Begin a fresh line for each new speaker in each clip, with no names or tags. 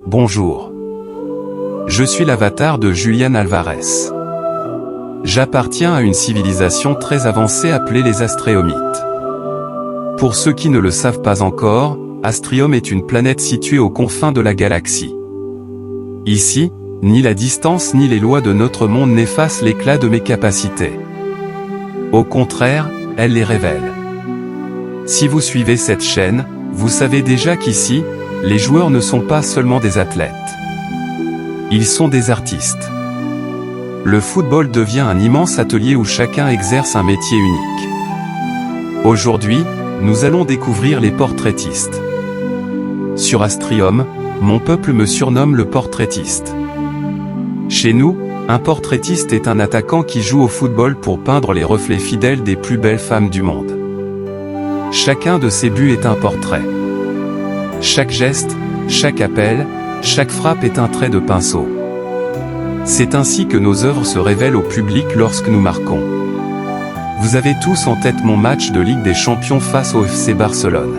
Bonjour. Je suis l'avatar de Julián Álvarez. J'appartiens à une civilisation très avancée appelée les Astréomites. Pour ceux qui ne le savent pas encore, Astrium est une planète située aux confins de la galaxie. Ici, ni la distance ni les lois de notre monde n'effacent l'éclat de mes capacités. Au contraire, elles les révèlent. Si vous suivez cette chaîne, vous savez déjà qu'ici, les joueurs ne sont pas seulement des athlètes. Ils sont des artistes. Le football devient un immense atelier où chacun exerce un métier unique. Aujourd'hui, nous allons découvrir les portraitistes. Sur Astrium, mon peuple me surnomme le portraitiste. Chez nous, un portraitiste est un attaquant qui joue au football pour peindre les reflets fidèles des plus belles femmes du monde. Chacun de ces buts est un portrait. Chaque geste, chaque appel, chaque frappe est un trait de pinceau. C'est ainsi que nos œuvres se révèlent au public lorsque nous marquons. Vous avez tous en tête mon match de Ligue des Champions face au FC Barcelone.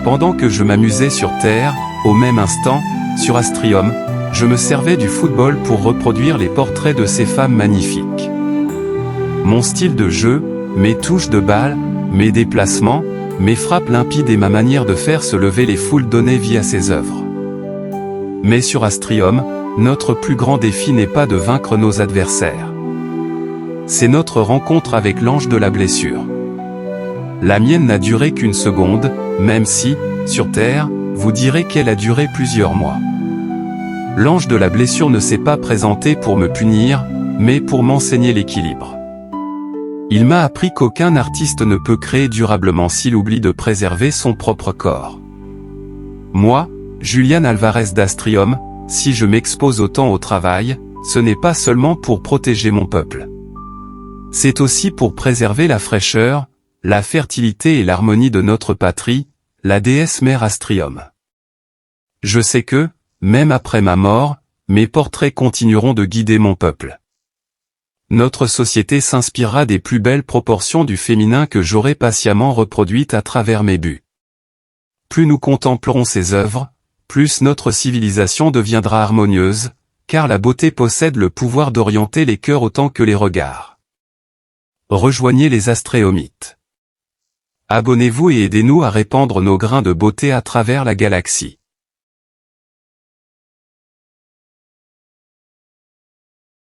Pendant que je m'amusais sur Terre, au même instant, sur Astrium, je me servais du football pour reproduire les portraits de ces femmes magnifiques. Mon style de jeu, mes touches de balle, mes déplacements, mes frappes limpides et ma manière de faire se lever les foules donnaient vie à ces œuvres. Mais sur Astrium, notre plus grand défi n'est pas de vaincre nos adversaires. C'est notre rencontre avec l'ange de la blessure. La mienne n'a duré qu'une seconde, même si, sur Terre, vous direz qu'elle a duré plusieurs mois. L'ange de la blessure ne s'est pas présenté pour me punir, mais pour m'enseigner l'équilibre. Il m'a appris qu'aucun artiste ne peut créer durablement s'il oublie de préserver son propre corps. Moi, Julián Álvarez d'Astrium, si je m'expose autant au travail, ce n'est pas seulement pour protéger mon peuple. C'est aussi pour préserver la fraîcheur, la fertilité et l'harmonie de notre patrie, la déesse mère Astrium. Je sais que, même après ma mort, mes portraits continueront de guider mon peuple. Notre société s'inspirera des plus belles proportions du féminin que j'aurai patiemment reproduites à travers mes buts. Plus nous contemplerons ces œuvres, plus notre civilisation deviendra harmonieuse, car la beauté possède le pouvoir d'orienter les cœurs autant que les regards. Rejoignez les Astréomites. Abonnez-vous et aidez-nous à répandre nos grains de beauté à travers la galaxie.